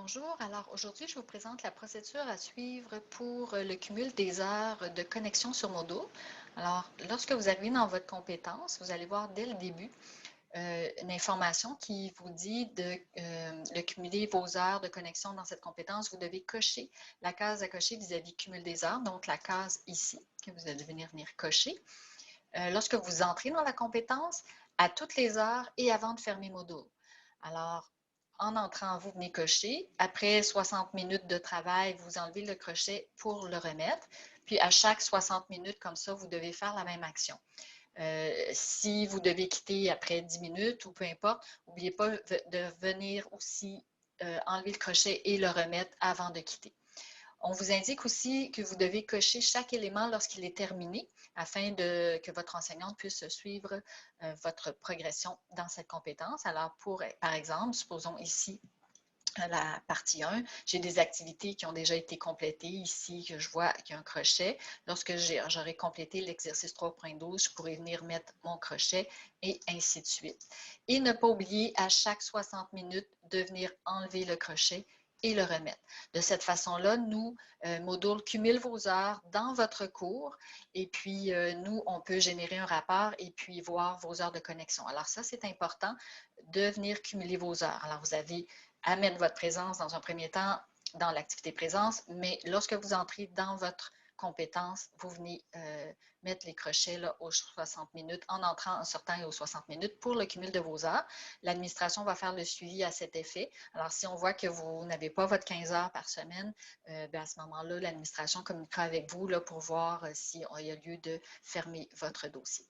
Bonjour, alors aujourd'hui je vous présente la procédure à suivre pour le cumul des heures de connexion sur Modo. Alors, lorsque vous arrivez dans votre compétence, vous allez voir dès le début une information qui vous dit de cumuler vos heures de connexion dans cette compétence. Vous devez cocher la case à cocher vis-à-vis cumul des heures, donc la case ici que vous allez venir cocher. Lorsque vous entrez dans la compétence, à toutes les heures et avant de fermer Modo. Alors, en entrant, vous venez cocher. Après 60 minutes de travail, vous enlevez le crochet pour le remettre. Puis à chaque 60 minutes, comme ça, vous devez faire la même action. Si vous devez quitter après 10 minutes ou peu importe, n'oubliez pas de venir aussi enlever le crochet et le remettre avant de quitter. On vous indique aussi que vous devez cocher chaque élément lorsqu'il est terminé afin que votre enseignante puisse suivre votre progression dans cette compétence. Alors, par exemple, supposons ici la partie 1, j'ai des activités qui ont déjà été complétées ici, que je vois qu'il y a un crochet. Lorsque j'aurai complété l'exercice 3.12, je pourrai venir mettre mon crochet et ainsi de suite. Et ne pas oublier à chaque 60 minutes de venir enlever le crochet et le remettre. De cette façon-là, nous, Moodle cumule vos heures dans votre cours et puis nous, on peut générer un rapport et puis voir vos heures de connexion. Alors ça, c'est important de venir cumuler vos heures. Alors vous avez à mettre votre présence dans un premier temps dans l'activité présence, mais lorsque vous entrez dans votre compétence, vous venez mettre les crochets là, aux 60 minutes, en entrant, en sortant et aux 60 minutes pour le cumul de vos heures. L'administration va faire le suivi à cet effet. Alors, si on voit que vous n'avez pas votre 15 heures par semaine, à ce moment-là, l'administration communiquera avec vous là, pour voir s'il y a lieu de fermer votre dossier.